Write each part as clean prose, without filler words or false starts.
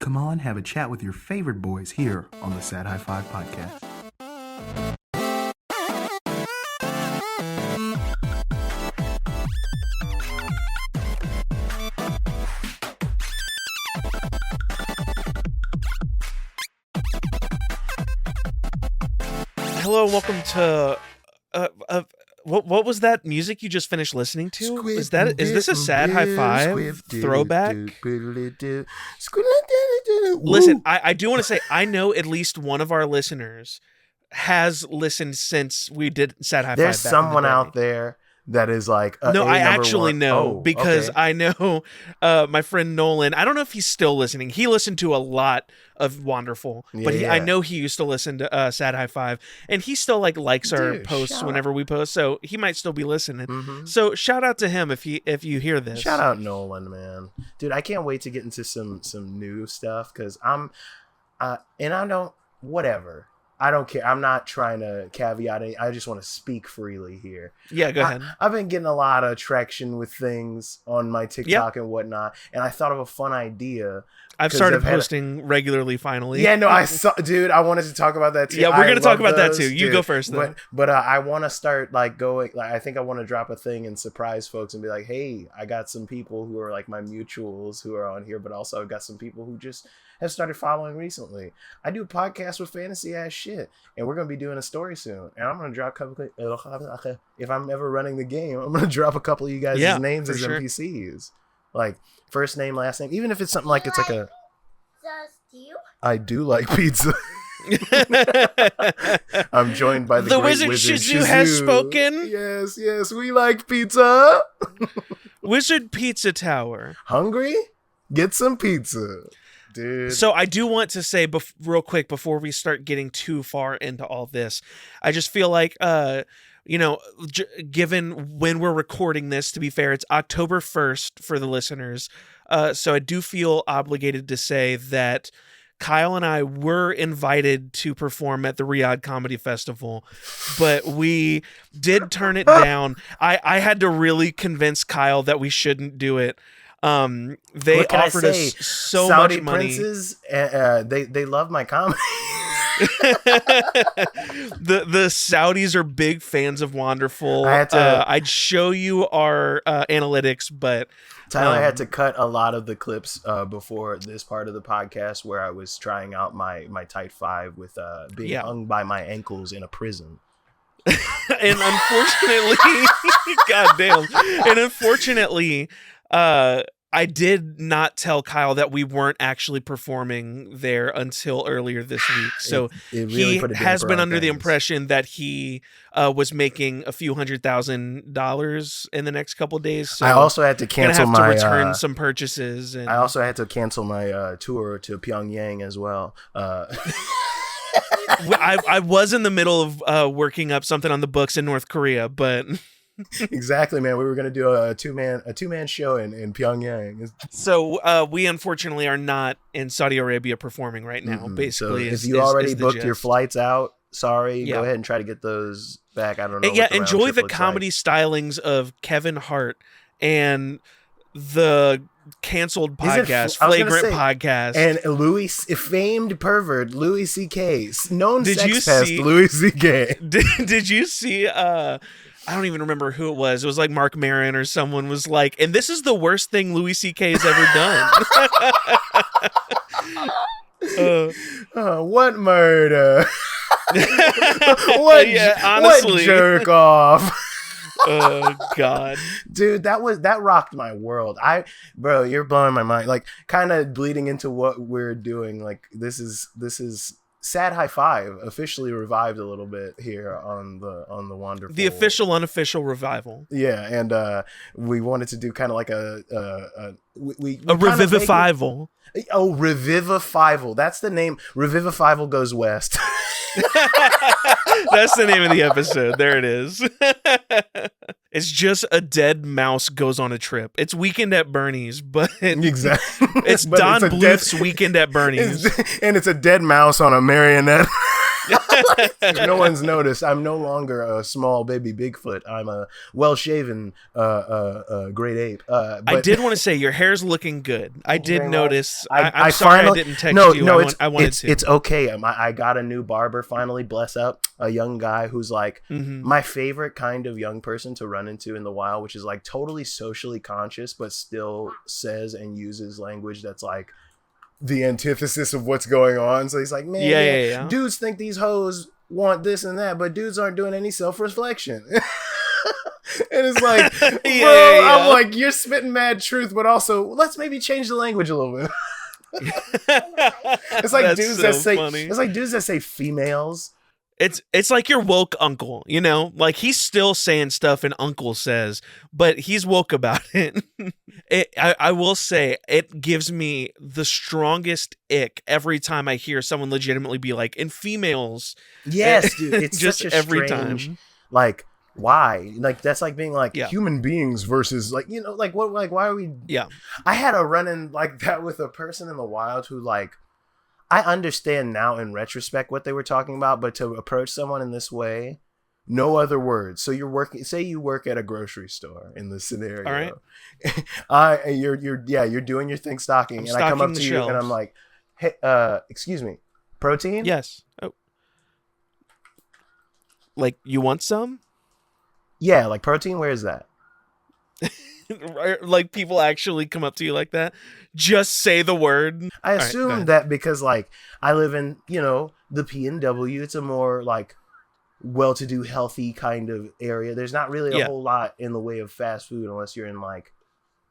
come on, have a chat with your favorite boys here on the Sad High Five podcast. Hello and welcome to what was that music you just finished listening to? Is this a Sad High Five throwback? Listen, I do want to say I know at least one of our listeners has listened since we did Sad High Five. There's someone out there that is like no, I actually one. know because I know my friend Nolan. I don't know if he's still listening. He listened to a lot of Wanderful, but I know he used to listen to Sad High Five, and he still likes our posts whenever we post. So he might still be listening. Mm-hmm. So shout out to him if you hear this. Shout out Nolan, man, dude. I can't wait to get into some new stuff because and I don't whatever. I don't care. I'm not trying to caveat it. I just want to speak freely here. Yeah, go ahead. I've been getting a lot of traction with things on my TikTok and whatnot, and I thought of a fun idea. I've started posting regularly finally. Yeah, no, I wanted to talk about that too. Yeah, we're going to talk about that too. You go first though. But I want to start going, I think I want to drop a thing and surprise folks and be like, hey, I got some people who are like my mutuals who are on here, but also I've got some people who just have started following recently. I do a podcast with fantasy ass shit, and we're going to be doing a story soon. And I'm going to drop a couple, if I'm ever running the game, I'm going to drop a couple of you guys' names as NPCs. Like first name, last name, even if it's something like it's like a. I do like pizza. I'm joined by the Wizard Shizu has spoken. Yes, we like pizza. Wizard Pizza Tower. Hungry? Get some pizza. Dude. So I do want to say real quick before we start getting too far into all this, I just feel like, given when we're recording this, to be fair, it's October 1st for the listeners. So I do feel obligated to say that Kyle and I were invited to perform at the Riyadh Comedy Festival, but we did turn it down. I had to really convince Kyle that we shouldn't do it. They offered us so Saudi much money. Princes, they love my comedy. The Saudis are big fans of Wanderful. I'd show you our analytics, but Tyler had to cut a lot of the clips before this part of the podcast where I was trying out my tight five with being hung by my ankles in a prison. And unfortunately, goddamn. And unfortunately, I did not tell Kyle that we weren't actually performing there until earlier this week. So it really he has been under the impression that he was making a few $100,000 in the next couple of days. So I also had to cancel to return some purchases. And I also had to cancel my tour to Pyongyang as well. I was in the middle of working up something on the books in North Korea, but exactly, man. We were gonna do a two-man show in Pyongyang. So we unfortunately are not in Saudi Arabia performing right now. Mm-hmm. Basically, so if you already booked your flights out, sorry. Go ahead and try to get those back. I don't know. Yeah, enjoy the comedy stylings of Kevin Hart and the canceled podcast, Flagrant podcast, and famed pervert Louis C.K., known sex pest Louis C.K. Did you see? I don't even remember who it was. It was like Mark Maron or someone was like, and this is the worst thing Louis C.K. has ever done. What murder? What jerk off? Oh God, dude, that rocked my world. Bro, you're blowing my mind. Like, kind of bleeding into what we're doing. Like, this is Sad High Five officially revived a little bit here on the Wanderful. The official unofficial revival. Yeah, and we wanted to do kind of like a revivival. Oh, revivival. That's the name. Revivival goes west. That's the name of the episode. There it is. It's just a dead mouse goes on a trip. It's Weekend at Bernie's, but exactly. It's Don Bluth's Weekend at Bernie's, and it's a dead mouse on a marionette. If no one's noticed, I'm no longer a small baby Bigfoot. I'm a well-shaven great ape. But I did want to say your hair's looking good. I did notice. I I'm sorry finally, I didn't text you. No, I wanted to. It's okay. I got a new barber finally. Bless up, a young guy who's like my favorite kind of young person to run into in the wild, which is like totally socially conscious, but still says and uses language that's like the antithesis of what's going on. So he's like, man, yeah. Dudes think these hoes want this and that, but dudes aren't doing any self-reflection. And it's like, bro, I'm like, you're spitting mad truth, but also let's maybe change the language a little bit. It's like dudes that say funny. It's like dudes that say females. It's like your woke uncle, you know? Like he's still saying stuff an uncle says, but he's woke about it. I will say it gives me the strongest ick every time I hear someone legitimately be like, in females. Yes, dude. It's just such a every strange, time. Like, why? Like that's like being like human beings versus like, you know, like what, like why are we? Yeah. I had a run-in like that with a person in the wild who like, I understand now in retrospect what they were talking about, but to approach someone in this way, no other words. So you're working, say you work at a grocery store in this scenario. All right. You're doing your thing stocking, and I come up to you and I'm like, hey, excuse me, protein? Yes. Oh. Like you want some? Yeah, like protein, where is that? Like people actually come up to you like that? Just say the word. I assume that because like I live in, you know, the PNW, it's a more like well-to-do, healthy kind of area. There's not really a whole lot in the way of fast food unless you're in like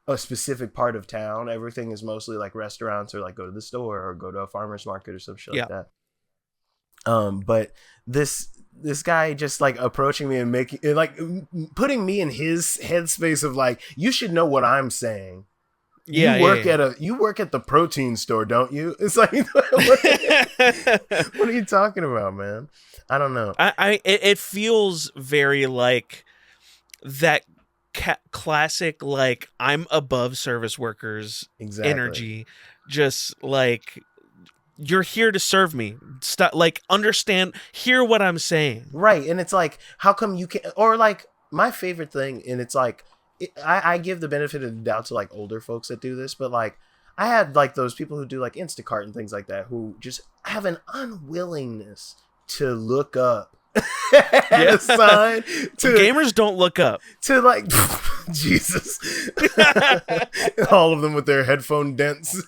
a specific part of town. Everything is mostly like restaurants or like go to the store or go to a farmer's market or some shit like that. But this guy just like approaching me and making like putting me in his headspace of like, you should know what I'm saying. You work at the protein store, don't you? It's like, what are you talking about, man? I don't know. It feels very like that classic, like I'm above service workers energy. Just like, you're here to serve me. Stop, like, understand, hear what I'm saying. Right. And it's like, how come you can't, or like my favorite thing, and it's like, I give the benefit of the doubt to like older folks that do this, but like I had like those people who do like Instacart and things like that who just have an unwillingness to look up at a sign. Gamers don't look up. To like, Jesus. All of them with their headphone dents.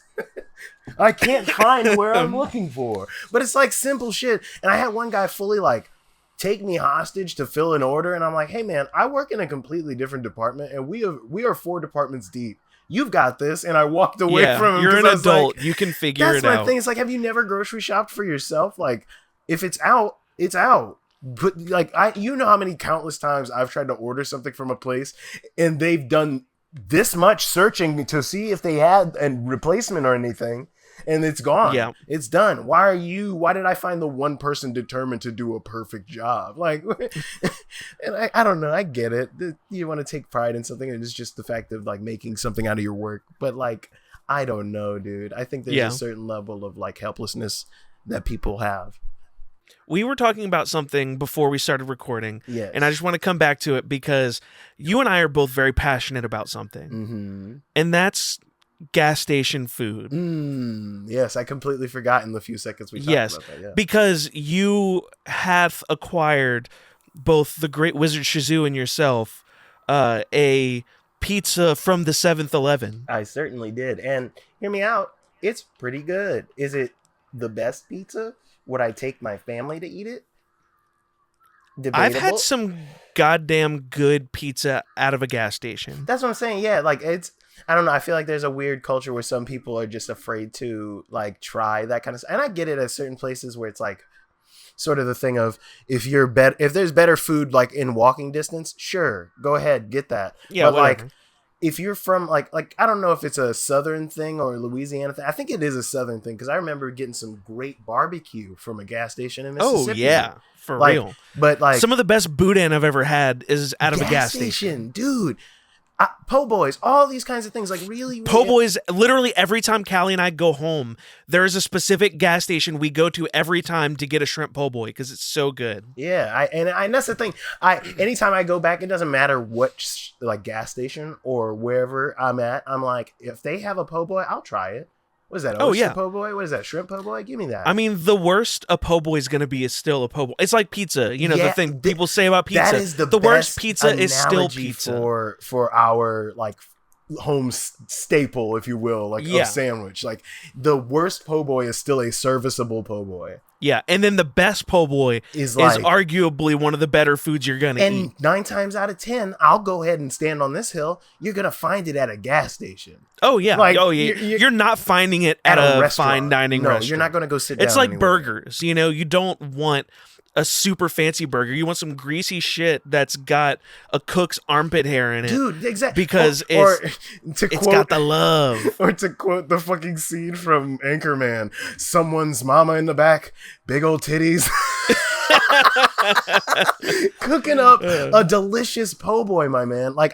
I can't find where I'm looking for. But it's like simple shit. And I had one guy fully like take me hostage to fill an order, and I'm like, hey man, I work in a completely different department and we are 4 departments deep. You've got this. And I walked away from him. You're an adult. Like, you can figure it out. That's my thing. It's like, have you never grocery shopped for yourself? Like, if it's out, it's out. But like, you know how many countless times I've tried to order something from a place and they've done this much searching to see if they had a replacement or anything, and it's gone. Yeah, it's done. Why did I find the one person determined to do a perfect job? Like, and I don't know. I get it. You want to take pride in something, and it's just the fact of like making something out of your work. But like, I don't know, dude. I think there's a certain level of like helplessness that people have. We were talking about something before we started recording, yes, and I just want to come back to it because you and I are both very passionate about something, and that's gas station food. Yes, I completely forgot in the few seconds we talked about that. Yeah. Because you have acquired, both the Great Wizard Shazoo and yourself, a pizza from the 7-Eleven. I certainly did, and hear me out, it's pretty good. Is it the best pizza? Would I take my family to eat it? Debatable. I've had some goddamn good pizza out of a gas station. That's what I'm saying. Yeah, like I don't know. I feel like there's a weird culture where some people are just afraid to like try that kind of stuff. And I get it at certain places where it's like sort of the thing of if there's better food like in walking distance, sure, go ahead, get that. Yeah, but whatever. Like if you're from like I don't know if it's a Southern thing or a Louisiana thing. I think it is a Southern thing because I remember getting some great barbecue from a gas station in Mississippi. Oh yeah, for like, real. But like some of the best boudin I've ever had is out of a gas station, dude. Po' boys, all these kinds of things, like really, Po' boys, literally every time Callie and I go home, there's a specific gas station we go to every time to get a shrimp po' boy because it's so good. Yeah, and that's the thing. Anytime I go back, it doesn't matter what like gas station or wherever I'm at. I'm like, if they have a po' boy, I'll try it. What is that? Oyster po' boy? What is that? Shrimp po' boy? Give me that. I mean, the worst a po' boy is going to be is still a po' boy. It's like pizza. You know, the thing people say about pizza. That is the worst pizza is still pizza. For our like home staple, if you will, like a sandwich. Like the worst po' boy is still a serviceable po' boy. Yeah, and then the best po' boy is arguably one of the better foods you're gonna eat. And 9 times out of 10, I'll go ahead and stand on this hill. You're gonna find it at a gas station. Oh yeah, you're not finding it at a fine dining restaurant. No, you're not gonna go sit down. It's like anywhere. burgers. You know, you don't want a super fancy burger. You want some greasy shit that's got a cook's armpit hair in it. Dude, exactly. Because it's got the love. Or to quote the fucking scene from Anchorman, someone's mama in the back, big old titties. Cooking up a delicious po' boy, my man. Like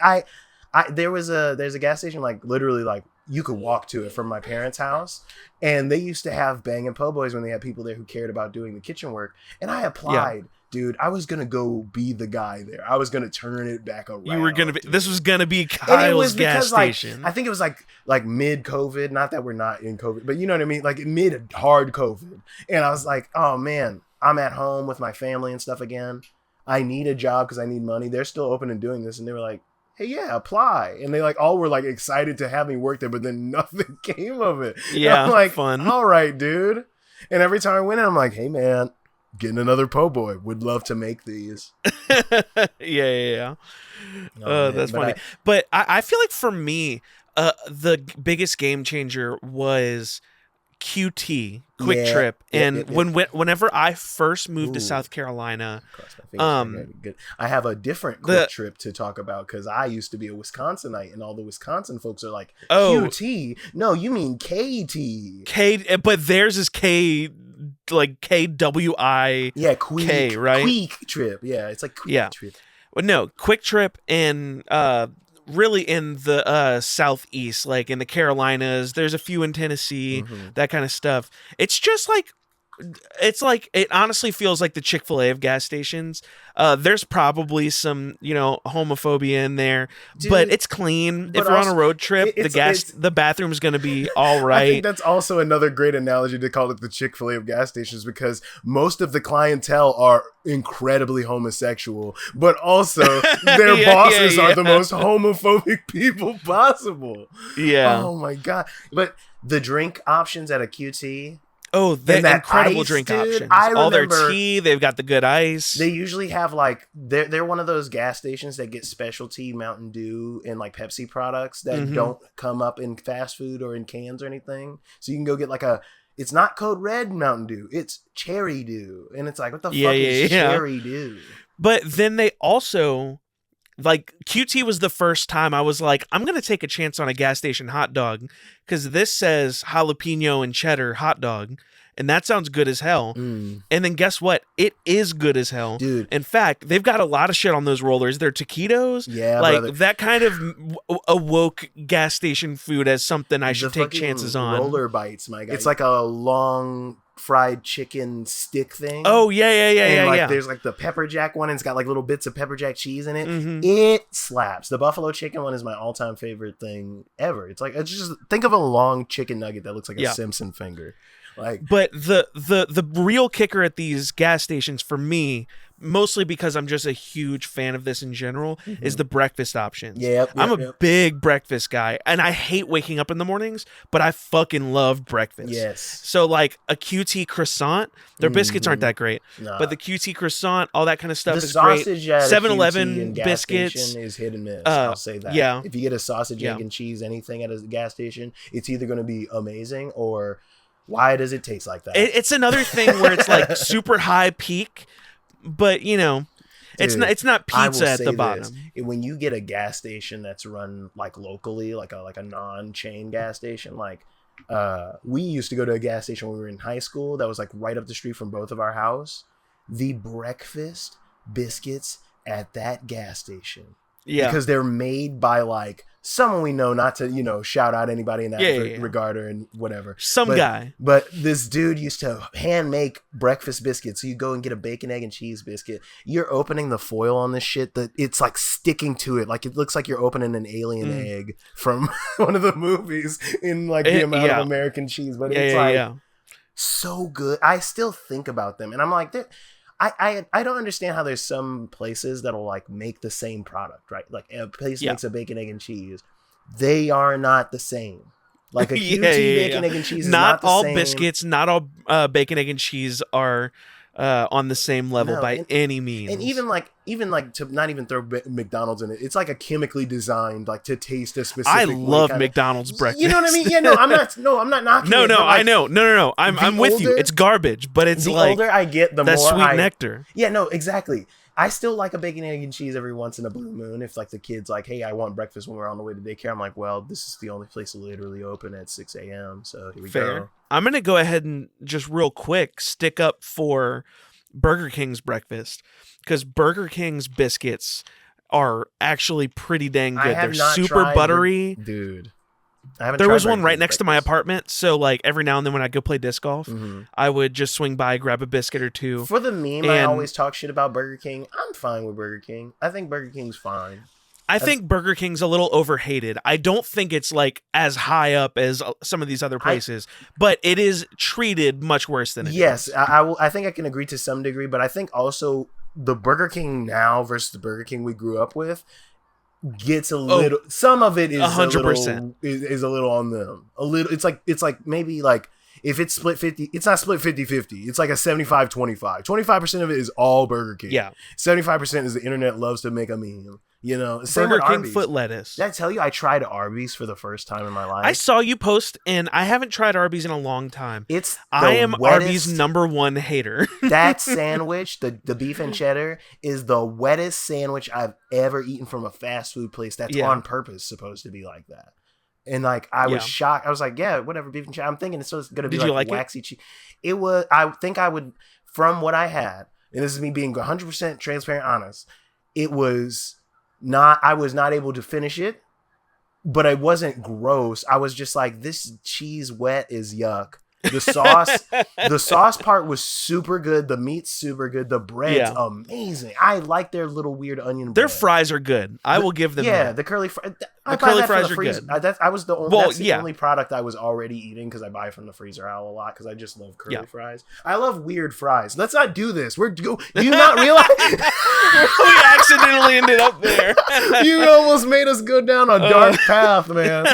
there's a gas station like literally like you could walk to it from my parents' house, and they used to have banging po' boys when they had people there who cared about doing the kitchen work. And I applied. Yeah. Dude, I was gonna go be the guy there. I was gonna turn it back around. You were gonna be. This was gonna be Kyle's gas station. Like, I think it was like mid COVID. Not that we're not in COVID, but you know what I mean. Like mid hard COVID, and I was like, oh man, I'm at home with my family and stuff again. I need a job because I need money. They're still open and doing this, and they were like, hey, yeah, apply. And they like all were like excited to have me work there, but then nothing came of it. Yeah, and I'm like, fun. All right, dude. And every time I went in, I'm like, hey man, getting another po' boy. Would love to make these. Yeah. That's funny. But I feel like for me, the biggest game changer was QT, Quick Trip. And whenever I first moved to South Carolina, I have a different Quick Trip to talk about because I used to be a Wisconsinite, and all the Wisconsin folks are like, QT? No, you mean KT. But theirs is K, like KWI. Yeah, Quick, K, right? Quick Trip. Yeah, it's like Quick Trip. Well, no, Quick Trip and really in the southeast, like in the Carolinas, there's a few in Tennessee, that kind of stuff. It's just like it honestly feels like the Chick-fil-A of gas stations. There's probably some, homophobia in there, dude, but it's clean. If you're on a road trip, the bathroom's going to be all right. I think that's also another great analogy to call it the Chick-fil-A of gas stations, because most of the clientele are incredibly homosexual, but also their bosses are the most homophobic people possible. Yeah. Oh my God. But the drink options at a QT. Oh, the incredible ice, drink options. All their tea, they've got the good ice. They usually have like they're one of those gas stations that get specialty Mountain Dew and like Pepsi products that don't come up in fast food or in cans or anything. So you can go get like it's not Code Red Mountain Dew, it's Cherry Dew. And it's like, what the fuck is Cherry Dew? But then they also, like, QT was the first time I was like, I'm going to take a chance on a gas station hot dog because this says jalapeno and cheddar hot dog. And that sounds good as hell. And then guess what? It is good as hell. Dude. In fact, they've got a lot of shit on those rollers. They're taquitos. Yeah, like brother. That kind of awoke gas station food as something I should take chances on. Roller bites, my guy. It's like a long fried chicken stick thing. Oh, yeah. There's like the pepper jack one, and it's got like little bits of pepper jack cheese in it. It slaps. The buffalo chicken one is my all-time favorite thing ever. It's just think of a long chicken nugget that looks like a Simpson finger. But the real kicker at these gas stations for me, mostly because I'm just a huge fan of this in general, is the breakfast options. I'm a big breakfast guy, and I hate waking up in the mornings, but I fucking love breakfast. Yes. So like a QT croissant, their biscuits aren't that great, but the QT croissant, all that kind of stuff is great. 7-Eleven biscuits is hit and miss. I'll say that. Yeah. If you get a sausage, egg, and cheese anything at a gas station, it's either going to be amazing or why does it taste like that? It's another thing where it's like super high peak, but dude, it's not pizza at the bottom. When you get a gas station that's run like locally, like a non-chain gas station, like we used to go to a gas station when we were in high school that was like right up the street from both of our house. The breakfast biscuits at that gas station Yeah. Because they're made by like someone we know, not to, you know, shout out anybody in that regard or whatever. Guy. But this dude used to hand make breakfast biscuits. So you go and get a bacon, egg, and cheese biscuit. You're opening the foil on this shit that it's like sticking to it. Like it looks like you're opening an alien egg from one of the movies in like the amount of American cheese. But it's so good. I still think about them and I'm like, I don't understand how there's some places that'll like make the same product, right? Like a place makes a bacon, egg, and cheese. They are not the same. Like a QT bacon, egg, and cheese is not the same. Not all biscuits, not all bacon, egg, and cheese are on the same level by any means. And even like to not even throw McDonald's in it, it's like a chemically designed like to taste a specific. I love McDonald's breakfast. You know what I mean? Yeah, no, I'm not knocking. No, it, like, I know. No. I'm with you. It's garbage, but it's the like older I get, the that more sweet nectar. Yeah, no, exactly. I still like a bacon, egg, and cheese every once in a blue moon. If like the kid's like, hey, I want breakfast when we're on the way to daycare, I'm like, well, this is the only place literally open at 6 a.m. So here we go. I'm gonna go ahead and just real quick stick up for Burger King's breakfast because Burger King's biscuits are actually pretty dang good. They're super buttery, dude. There was one right next to my apartment, so like every now and then when I go play disc golf, I would just swing by, grab a biscuit or two. For the meme, I always talk shit about Burger King. I'm fine with Burger King. I think Burger King's fine. I think Burger King's a little overhated. I don't think it's like as high up as some of these other places, but it is treated much worse than it is. Yes, I think I can agree to some degree, but I think also the Burger King now versus the Burger King we grew up with gets a little. Some of it is 100% is a little on them. A little. It's like maybe like if it's split 50, it's not split 50-50. It's like a 75-25. 25% of it is all Burger King. Yeah. 75% is the internet loves to make a meme. You know, Burger King foot lettuce. Did I tell you I tried Arby's for the first time in my life? I saw you post, and I haven't tried Arby's in a long time. I am Arby's #1 hater. That sandwich, the beef and cheddar, is the wettest sandwich I've ever eaten from a fast food place that's on purpose supposed to be like that. And like I was shocked. I was like, yeah, whatever, beef and cheddar. I'm thinking it's supposed to be like waxy cheese. It was. I think I would, from what I had, and this is me being 100% transparent, honest. It was. I was not able to finish it, but it wasn't gross. I was just like, this cheese wet is yuck. The sauce part was super good. The meat's super good. The bread's amazing. I like their little weird onion bread. Their fries are good. I will give them that. The curly fries. The curly fries are good. I was the only. That's the only product I was already eating because I buy from the freezer aisle a lot because I just love curly fries. I love weird fries. Let's not do this. Do you not realize we accidentally ended up there? You almost made us go down a dark path, man.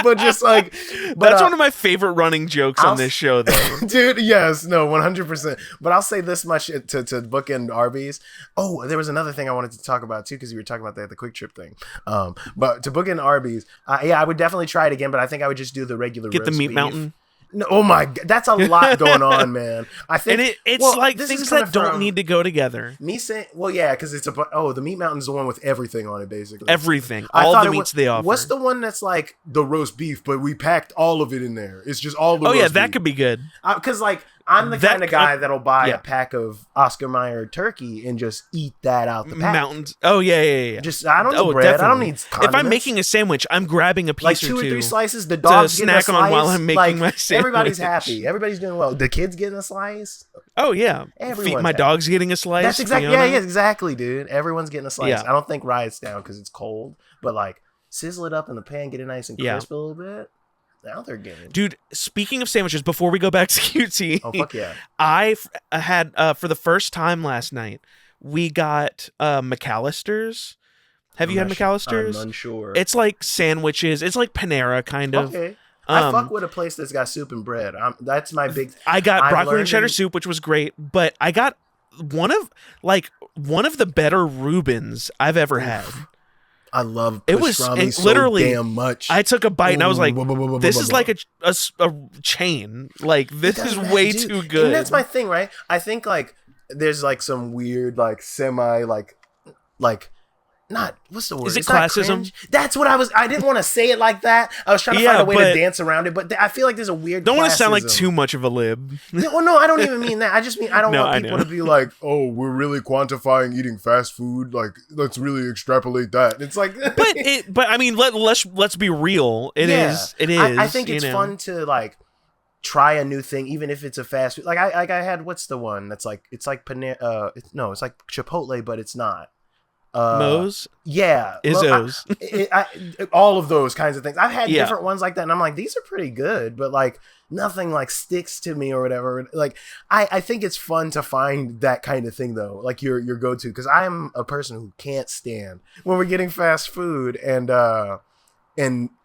But just like, that's one of my favorite running jokes on this show, though. Dude, yes, no, 100%. But I'll say this much to bookend Arby's. Oh, there was another thing I wanted to talk about too because you were talking about that the quick trip thing. But to bookend Arby's, I would definitely try it again, but I think I would just do the regular. Get the meat beef. Mountain. No, oh my god, that's a lot going on, man. I think and it's like things that don't need to go together. Me saying, well, yeah, because it's the meat mountain's the one with everything on it, basically. Everything, all the meats they offer. What's the one that's like the roast beef, but we packed all of it in there? It's just all the. Oh yeah, that could be good. Because like I'm the kind of guy that'll buy a pack of Oscar Mayer turkey and just eat that out the pack. Mountains. Oh yeah. Just I don't need bread. Definitely. I don't need condiments. If I'm making a sandwich, I'm grabbing a piece like 2 or 3 slices. The dog's getting a slice. On while I'm making my sandwich. Everybody's happy. Everybody's doing well. The kid's getting a slice. Oh yeah. My dog's getting a slice. That's exactly. Yeah, exactly, dude. Everyone's getting a slice. Yeah. I don't think Riot's down because it's cold, but like sizzle it up in the pan, get it nice and crisp a little bit. Now they're getting. Dude, speaking of sandwiches, before we go back to QT, oh fuck yeah! I had for the first time last night. We got McAllister's. Have you had McAllister's? I'm unsure. It's like sandwiches. It's like Panera kind of. Okay. I fuck with a place that's got soup and bread. That's my big. I got broccoli and cheddar soup, which was great, but I got one of the better Reubens I've ever had. I love pastrami so literally damn much. I took a bite and I was like, this is like a chain. Like, this is way too good. And that's my thing, right? I think like there's like some weird like semi like not what's the word? Is it It's not classism? cringe. That's what I didn't want to say it like that. I was trying to find a way to dance around it, but I feel like there's a weird. Don't want to sound like classism. too much of a lib. Well, no, I don't even mean that. I just mean I don't No, want I people know. to be like, "Oh, we're really quantifying eating fast food. Like, let's really extrapolate that." It's like, But I mean, let's be real. It is. I think it's fun to like try a new thing, even if it's a fast food. Like I had what's the one that's like it's like it's like Chipotle, but it's not. Moe's? Yeah. Izzo's. All of those kinds of things. I've had different ones like that, and I'm like, these are pretty good, but like nothing like sticks to me or whatever. Like I think it's fun to find that kind of thing though, like your go-to, because I'm a person who can't stand when we're getting fast food and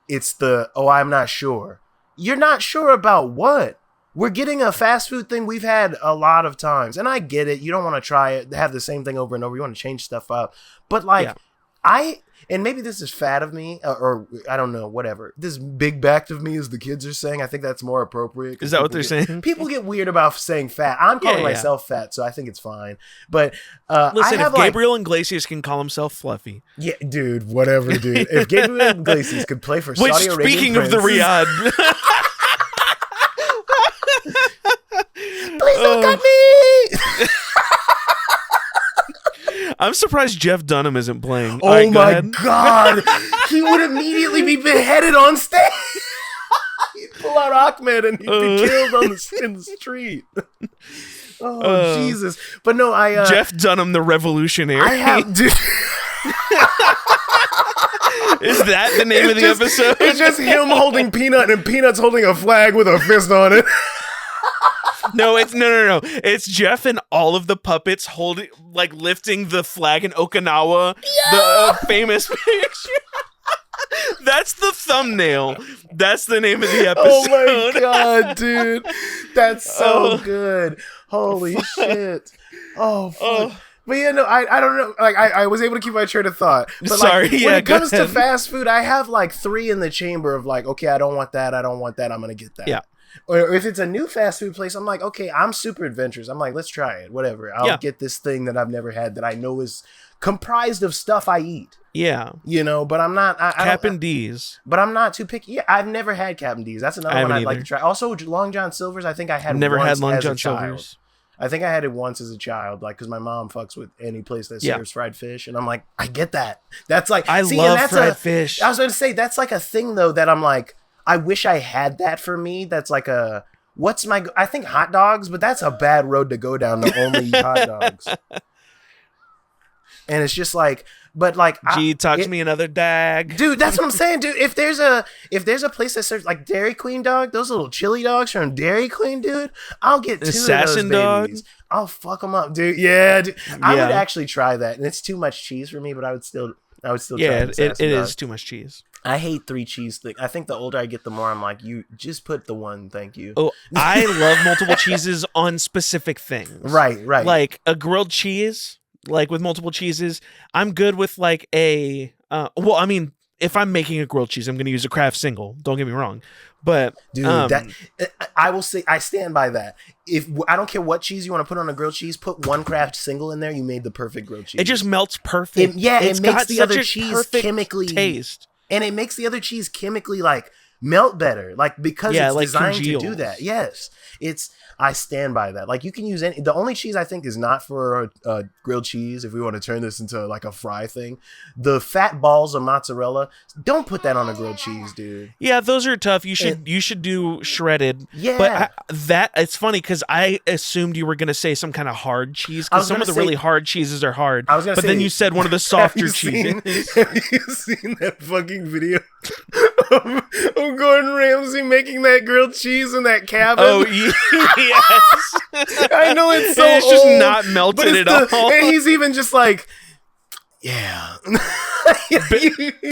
it's I'm not sure. You're not sure about what? We're getting a fast food thing we've had a lot of times. And I get it. You don't want to try it, have the same thing over and over. You want to change stuff up. But like, and maybe this is fat of me, or I don't know, whatever. This big backed of me, as the kids are saying. I think that's more appropriate. Is that what they're saying? People get weird about saying fat. I'm calling myself fat, so I think it's fine. But listen, if Gabriel Iglesias can call himself fluffy. Yeah, dude, whatever, dude. If Gabriel Iglesias could play for Saudi Arabian speaking of the Riyadh. Please don't cut me! I'm surprised Jeff Dunham isn't playing. Oh my God. He would immediately be beheaded on stage. He'd pull out Ahmed and he'd be killed in the street. Jesus. But no, Jeff Dunham, the revolutionary. I have... Dude. Is that the name of the episode? It's just him holding Peanut and Peanut's holding a flag with a fist on it. No, no. It's Jeff and all of the puppets holding, like, lifting the flag in Okinawa, the famous picture. That's the thumbnail. That's the name of the episode. Oh my God, dude. That's so good. Holy shit. Oh, fuck. But yeah, no, I don't know. Like, I was able to keep my train of thought. But sorry, like, when it comes to fast food, I have like 3 in the chamber of like, okay, I don't want that. I'm going to get that. Yeah. Or if it's a new fast food place, I'm like, okay, I'm super adventurous. I'm like, let's try it. Whatever. I'll get this thing that I've never had that I know is comprised of stuff I eat. Yeah. You know, but I'm not. Cap'n D's. But I'm not too picky. Yeah, I've never had Cap'n D's. That's another one I'd like to try. Also, Long John Silver's, I think I had never once had Long as John a child. Silver's. I think I had it once as a child, like, because my mom fucks with any place that serves fried fish, and I'm like, I get that. That's like, I love fried fish. I was going to say, that's like a thing though that I'm like, I wish I had that for me. That's like a, I think hot dogs, but that's a bad road to go down to only eat hot dogs. And it's just like, but like, talk to me another dag, dude. That's what I'm saying, dude. If there's a place that serves like Dairy Queen dog, those little chili dogs from Dairy Queen, dude, I'll get 2 Assassin of those babies. dog. I'll fuck them up, dude. Yeah, dude. I would actually try that, and it's too much cheese for me, but I would still try it dog. is too much cheese. I hate 3 cheese things. I think the older I get, the more I'm like, you just put the one, thank you. Oh, I love multiple cheeses on specific things. Right. Like a grilled cheese, like with multiple cheeses. I'm good with like a, I mean, if I'm making a grilled cheese, I'm going to use a Kraft single. Don't get me wrong. But dude, I will say, I stand by that. If I don't care what cheese you want to put on a grilled cheese, put 1 Kraft single in there. You made the perfect grilled cheese. It just melts perfect. It makes the other cheese chemically taste. And it makes the other cheese chemically like melt better, like because it's like designed congeals. To do that. Yes, I stand by that. Like you can use the only cheese I think is not for a grilled cheese. If we want to turn this into like a fry thing, the fat balls of mozzarella, don't put that on a grilled cheese, dude. Yeah, those are tough. You should do shredded. Yeah, but it's funny because I assumed you were gonna say some kind of hard cheese because some of the really hard cheeses are hard. I was gonna but then you said one of the softer cheeses. Have you seen that fucking video of Gordon Ramsay making that grilled cheese in that cabin? Oh yes. I know it's so it's just not melted at all. And he's even just like, yeah.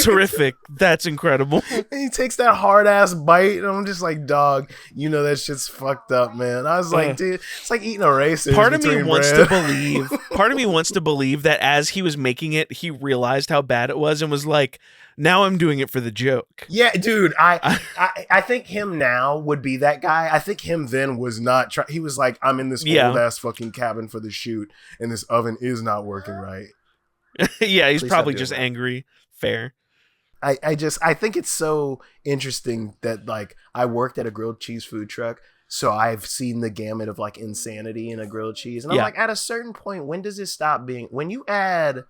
Terrific. That's incredible. And he takes that hard ass bite, and I'm just like, dog, you know that shit's fucked up, man. I was like, dude, it's like eating a racist. Part of me wants to believe that as he was making it, he realized how bad it was and was like, now I'm doing it for the joke. Yeah, dude. I think him now would be that guy. I think him then was not. He was like, I'm in this old ass fucking cabin for the shoot, and this oven is not working right. Yeah, he's Please probably stop doing just that. angry. Fair. I think it's so interesting that like I worked at a grilled cheese food truck, so I've seen the gamut of like insanity in a grilled cheese, and I'm Yeah. like, at a certain point, when does it stop being? When you add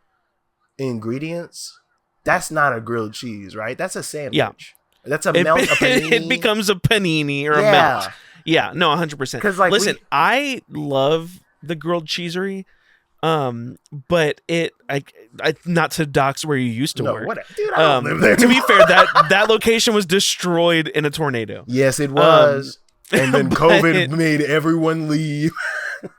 ingredients, that's not a grilled cheese, right? That's a sandwich. That's a melt, a panini. It becomes a panini or a Yeah. melt. Yeah, no, 100%. 'Cause, like, listen, I love the grilled cheesery, but I not to dox where you used to No, work. what, dude? I don't live there. To be fair, that location was destroyed in a tornado. Yes, it was. And then but- COVID made everyone leave.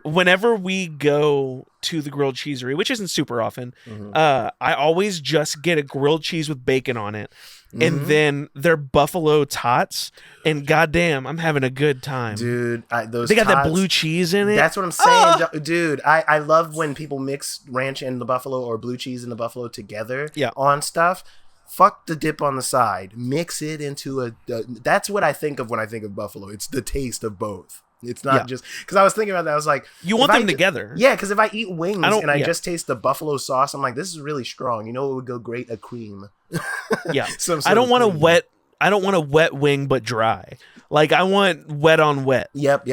Whenever we go to the grilled cheesery, which isn't super often, I always just get a grilled cheese with bacon on it. And then their buffalo tots, and goddamn, I'm having a good time. Dude, those They got that tots- blue cheese in it. That's what I'm saying, dude. I love when people mix ranch and the buffalo or blue cheese and the buffalo together on stuff. Fuck the dip on the side. Mix it into that's what I think of when I think of buffalo. It's the taste of both. It's not just because I was thinking about that. I was like, you want them together. Yeah, because if I eat wings and I yeah. just taste the buffalo sauce, I'm like, this is really strong. You know what would go great? A cream. Yeah. Some sort I don't of want a cream. wet. I don't want a wet wing, but dry. Like I want wet on wet. Yep.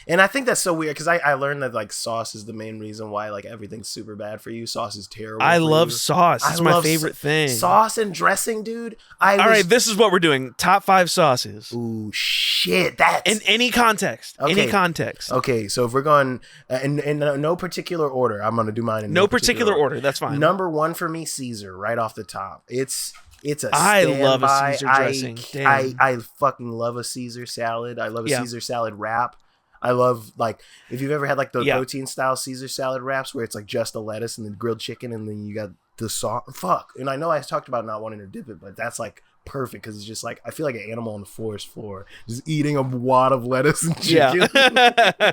And I think that's so weird because I learned that like sauce is the main reason why like everything's super bad for you. Sauce is terrible. I for love you. sauce. It's my favorite thing. Sauce and dressing, dude. All right, this is what we're doing. Top 5 sauces. Ooh, shit. That's In any context. Okay. Any context. Okay, so if we're going in no particular order, I'm gonna do mine in No particular order. That's fine. Number 1 for me, Caesar, right off the top. It's a I love a standby. Caesar dressing. Damn. I fucking love a Caesar salad. I love a Yeah. Caesar salad wrap. I love, like, if you've ever had like the Yeah. protein style Caesar salad wraps where it's like just the lettuce and the grilled chicken and then you got the sauce. Fuck. And I know I talked about not wanting to dip it, but that's like perfect because it's just like I feel like an animal on the forest floor just eating a wad of lettuce and chicken. Yeah.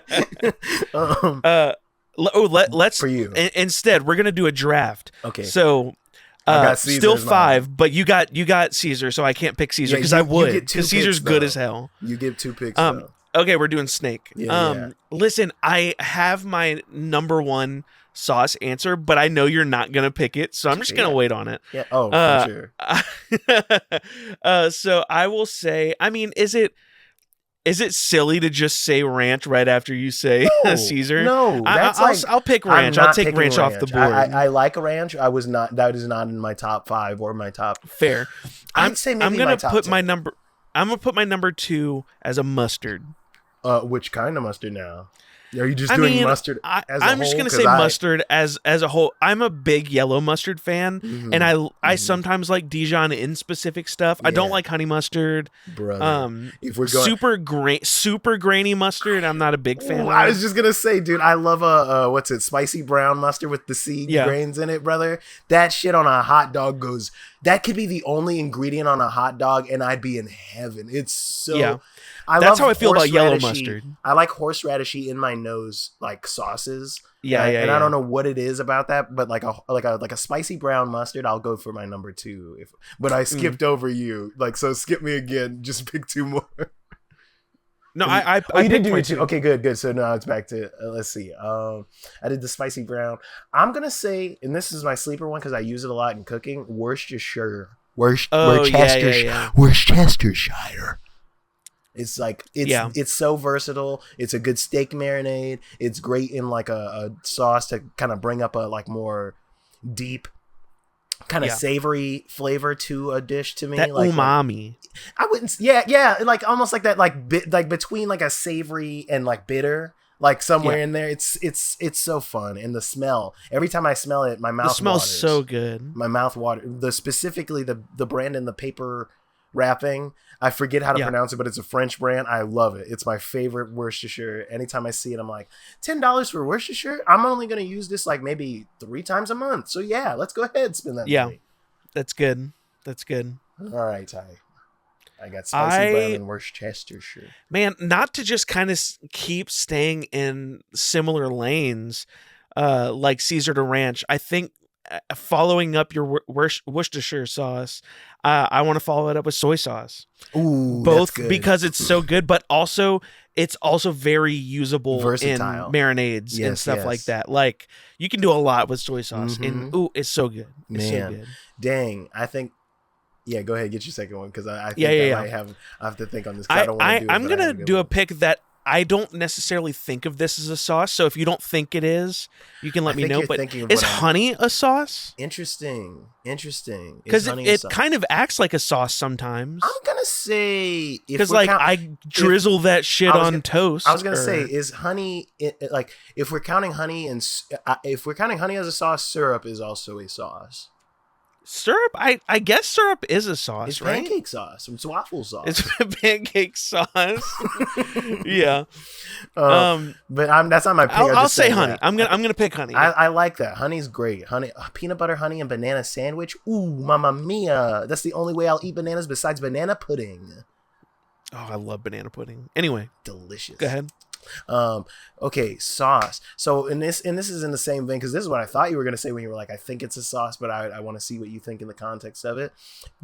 Let's For you. Instead, we're gonna do a draft. Okay. So got Caesar still as mine. 5, but you got Caesar, so I can't pick Caesar Yeah, because you- I you would get 2 because Caesar's picks, good though. as hell. You give 2 picks though. Okay, we're doing snake. Yeah. Listen, I have my number 1 sauce answer, but I know you're not gonna pick it, so I'm just gonna wait on it. Yeah. Oh, for sure. So I will say, I mean, is it silly to just say ranch right after you say Caesar? No, that's I'll pick ranch. I'll take ranch off the board. I like a ranch. That is not in my top 5 or my top. Fair. I'd say maybe I'm gonna my top put 10. my number. I'm gonna put my number 2 as a mustard. Which kind of mustard now? Are you just doing mustard as a whole? I'm just gonna say mustard as a whole. I'm a big yellow mustard fan, and I sometimes like Dijon in specific stuff. I don't Yeah. like honey mustard. Brother. If we're going super grainy mustard, I'm not a big fan. Ooh, of. I was just gonna say, dude, I love a what's it, spicy brown mustard with the seed grains in it, brother. That shit on a hot dog goes. That could be the only ingredient on a hot dog, and I'd be in heaven. It's so. Yeah. love That's how I feel about yellow horseradishy- mustard. I like horseradishy in my nose, like sauces. Yeah, And I don't know what it is about that, but like a spicy brown mustard, I'll go for my number 2. But I skipped over you, like, so skip me again. Just pick 2 more. No, I you did picked do my it too. Okay, good. So now it's back to let's see. I did the spicy brown. I'm gonna say, and this is my sleeper one because I use it a lot in cooking. Worcestershire. Worcestershire. It's like it's so versatile. It's a good steak marinade. It's great in like a sauce to kind of bring up a like more deep kind of savory flavor to a dish to me. That like umami. I wouldn't. Yeah, like almost like that, like like between like a savory and like bitter, like somewhere in there. It's so fun, and the smell. Every time I smell it, my mouth. The smells waters. so good. My mouth waters. Specifically the brand in the paper wrapping. I forget how to pronounce it, but it's a French brand. I love it. It's my favorite Worcestershire. Anytime I see it, I'm like, $10 for Worcestershire? I'm only going to use this like maybe 3 times a month. So yeah, let's go ahead and spend that money. That's good. That's good. All right, Ty. I got spicy brown and Worcestershire. Man, not to just kind of keep staying in similar lanes like Caesar to ranch. I think following up your Worcestershire sauce, I want to follow it up with soy sauce. Ooh, both that's good. because it's so good, but also it's also very usable Versatile. in marinades and stuff like that. Like you can do a lot with soy sauce, and it's so good. It's so good. Dang, I think. Yeah, go ahead, get your second one because I think I have to think on this. I'm gonna do a pick that I don't necessarily think of this as a sauce. So if you don't think it is, you can let me know. But is honey a sauce? Interesting. Because it kind of acts like a sauce sometimes. I'm gonna say because I drizzle that shit on toast. I was gonna say is honey like if we're counting honey and if we're counting honey as a sauce, syrup is also a sauce. Syrup, I guess syrup is a sauce, it's right? Pancake sauce. It's waffle sauce. It's pancake sauce. Yeah. But that's not my pick. I'll say honey. I'm gonna pick honey. I like that. Honey's great. Honey, peanut butter, honey, and banana sandwich. Ooh, mamma mia! That's the only way I'll eat bananas besides banana pudding. Oh, I love banana pudding. Anyway, delicious. Go ahead. Okay, sauce. So this is in the same vein because this is what I thought you were gonna say when you were like, I think it's a sauce, but I want to see what you think in the context of it.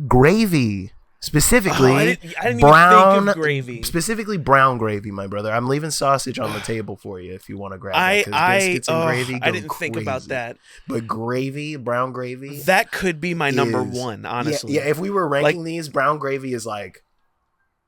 Gravy, specifically I didn't brown even think of gravy. Specifically brown gravy, my brother. I'm leaving sausage on the table for you if you want to grab it. Biscuits and gravy. I didn't think about that. But gravy, brown gravy, that could be my number one. Honestly, yeah. If we were ranking these, brown gravy is like.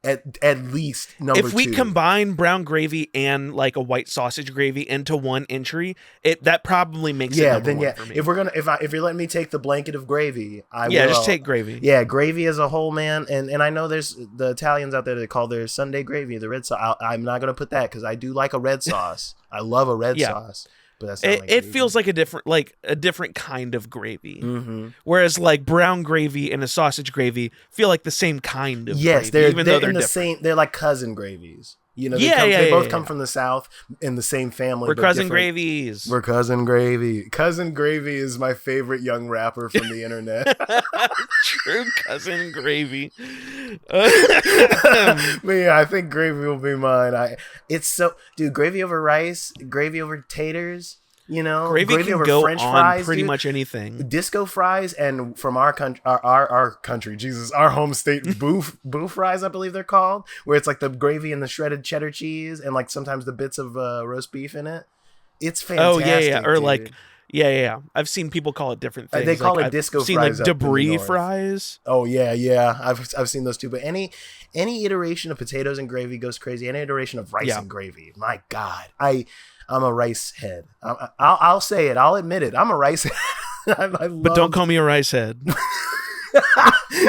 At least number two. If we combine brown gravy and like a white sausage gravy into one entry, that probably makes it number one for me. If you're letting me take the blanket of gravy, I will. Just take gravy. Yeah, gravy as a whole, man. And I know there's the Italians out there that call their Sunday gravy the red sauce. I'm not gonna put that because I do like a red sauce. I love a red sauce. But that's not it feels like a different kind of gravy. Mm-hmm. Whereas like brown gravy and a sausage gravy feel like the same kind of gravy, they're even though they're in the different. same. They're like cousin gravies. You know, they both come from the South in the same family. We're cousin gravies. We're cousin gravy. Cousin Gravy is my favorite young rapper from the internet. True cousin gravy. But yeah, I think gravy will be mine. Gravy over rice, gravy over taters. You know, gravy can over go French on fries, pretty dude. Much anything. Disco fries, and from our country, our country, Jesus, our home state, boo fries, I believe they're called, where it's like the gravy and the shredded cheddar cheese, and like sometimes the bits of roast beef in it. It's fantastic. Oh yeah, or dude. like. Yeah. I've seen people call it different things. They call it I've disco seen fries. Like debris fries. Oh yeah. I've seen those too. But any iteration of potatoes and gravy goes crazy. Any iteration of rice and gravy, my God, I'm a rice head. I'll say it. I'll admit it. I'm a rice head. But don't call me a rice head.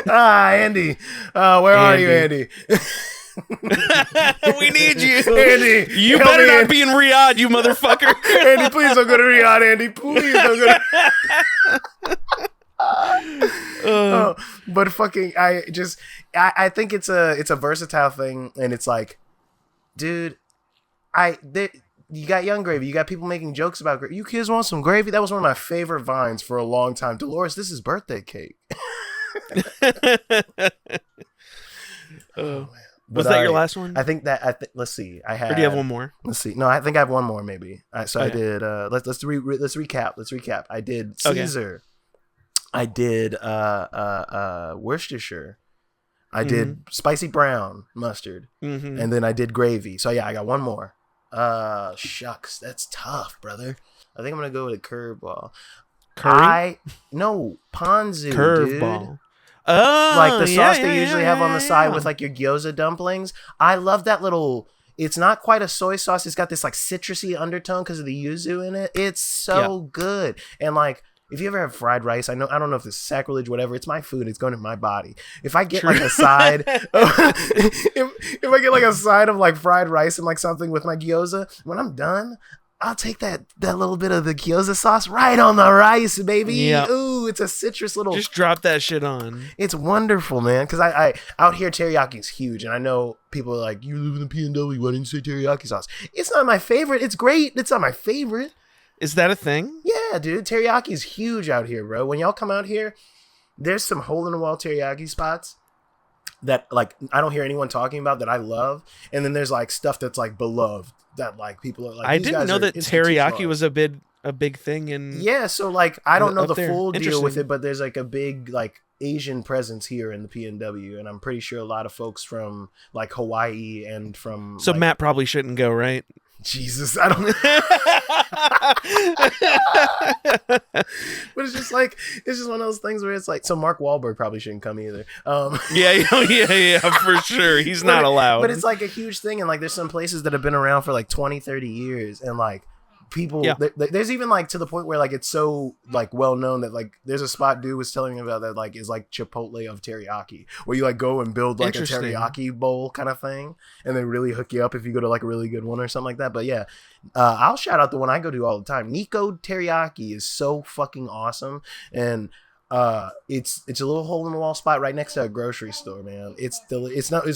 Andy. Where are you, Andy? We need you, Andy. You better not be in Riyadh, you motherfucker. Andy, please don't go to Riyadh, Andy. Please don't go to... but fucking, I think it's a versatile thing, and it's like, dude, you got young gravy. You got people making jokes about gravy. You kids want some gravy? That was one of my favorite vines for a long time. Dolores, this is birthday cake. Oh, was that your last one? I think that. Let's see. I had. Or do you have one more? Let's see. No, I think I have one more. Maybe. I did. Let's recap. I did Caesar. Okay. I did Worcestershire. I did spicy brown mustard, and then I did gravy. So yeah, I got one more. Shucks, that's tough, brother. I think I'm gonna go with a curveball. Curry? No, ponzu, curveball. Dude. Oh, like the sauce they usually have on the side with like your gyoza dumplings. I love that little. It's not quite a soy sauce. It's got this like citrusy undertone because of the yuzu in it. It's so good. And like, if you ever have fried rice, I don't know if this is sacrilege, whatever. It's my food. It's going to my body. If I get like a side, if I get like a side of like fried rice and like something with my gyoza, when I'm done, I'll take that little bit of the gyoza sauce right on the rice, baby. Yep. Ooh, it's a citrus little. Just drop that shit on. It's wonderful, man. Because I out here teriyaki is huge, and I know people are like, you live in the PNW, why didn't you say teriyaki sauce? It's not my favorite. It's great. It's not my favorite. Is that a thing? Yeah, dude. Teriyaki is huge out here, bro. When y'all come out here, there's some hole in the wall teriyaki spots that like I don't hear anyone talking about that I love, and then there's like stuff that's like beloved that like people are like. I didn't know that teriyaki was a a big thing in Yeah, so like I don't know up the there. full deal with Interesting. it, but there's like a big like Asian presence here in the PNW, and I'm pretty sure a lot of folks from like Hawaii and from So like, Matt probably shouldn't go, right? Jesus, I don't. But it's just like it's just one of those things where it's like so Mark Wahlberg probably shouldn't come either. Yeah, for sure. He's not allowed. But it's like a huge thing, and like there's some places that have been around for like 20, 30 years, and like people there's even like to the point where like it's so like well known that like there's a spot dude was telling me about that like is like Chipotle of teriyaki, where you like go and build like a teriyaki bowl kind of thing, and they really hook you up if you go to like a really good one or something like that. But yeah, I'll shout out the one I go to all the time. Nico Teriyaki is so fucking awesome, and it's a little hole in the wall spot right next to a grocery store, man. It's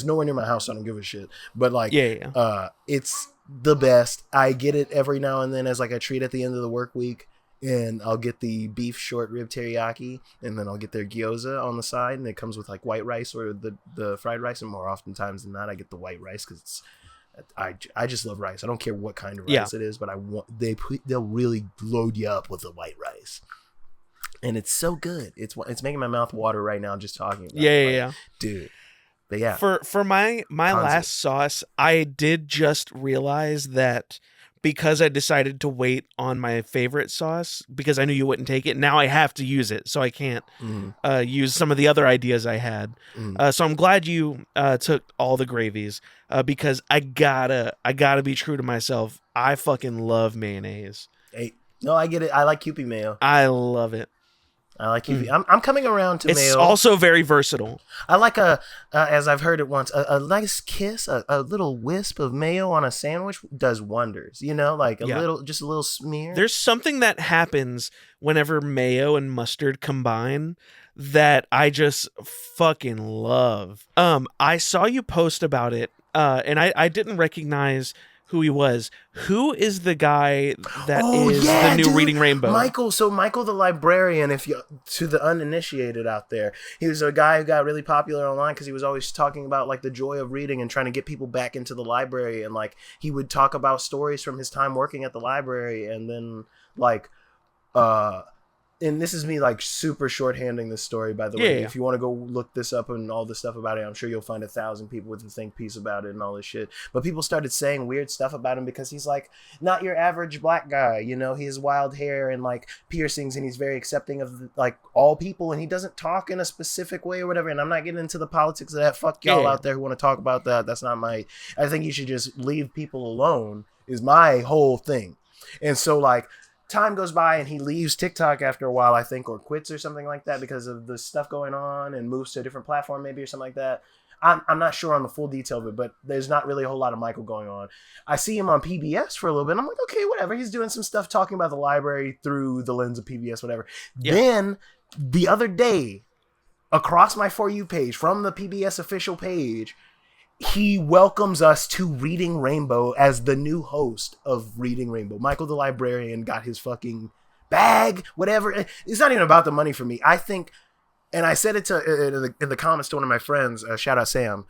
nowhere near my house, so I don't give a shit. But like it's the best. I get it every now and then as like a treat at the end of the work week, and I'll get the beef short rib teriyaki, and then I'll get their gyoza on the side, and it comes with like white rice or the fried rice, and more oftentimes than not I get the white rice because it's I just love rice. I don't care what kind of rice it is, but they'll really load you up with the white rice. And it's so good. It's making my mouth water right now just talking about it. Dude. But yeah. For my last sauce, I did just realize that because I decided to wait on my favorite sauce because I knew you wouldn't take it, now I have to use it, so I can't use some of the other ideas I had. So I'm glad you took all the gravies because I gotta be true to myself. I fucking love mayonnaise. Hey, no, I get it. I like Kewpie mayo. I love it. I like Kewpie. I'm coming around to mayo. It's also very versatile. I like as I've heard it once, a nice kiss, a little wisp of mayo on a sandwich does wonders. You know, like a little smear. There's something that happens whenever mayo and mustard combine that I just fucking love. I saw you post about it, and I didn't recognize who he was. Who is the guy that is the new Reading Rainbow? Michael. So Michael the librarian, if you to the uninitiated out there, he was a guy who got really popular online because he was always talking about like the joy of reading and trying to get people back into the library, and like he would talk about stories from his time working at the library, and then like and this is me like super shorthanding this story, by the way. If you want to go look this up and all this stuff about it, I'm sure you'll find 1,000 people with a think piece about it and all this shit. But people started saying weird stuff about him because he's like not your average black guy, you know. He has wild hair and like piercings, and he's very accepting of like all people, and he doesn't talk in a specific way or whatever. And I'm not getting into the politics of that. Fuck y'all out there who want to talk about that. That's not my. I think you should just leave people alone is my whole thing. And so like time goes by and he leaves TikTok after a while, I think, or quits or something like that because of the stuff going on, and moves to a different platform maybe or something like that. I'm not sure on the full detail of it, but there's not really a whole lot of Michael going on. I see him on PBS for a little bit. I'm like, okay, whatever. He's doing some stuff talking about the library through the lens of PBS, whatever. Yeah. Then the other day, across my For You page, from the PBS official page, he welcomes us to Reading Rainbow as the new host of Reading Rainbow. Michael the librarian got his fucking bag, whatever. It's not even about the money for me. I think, and I said it in the comments to one of my friends, shout out Sam,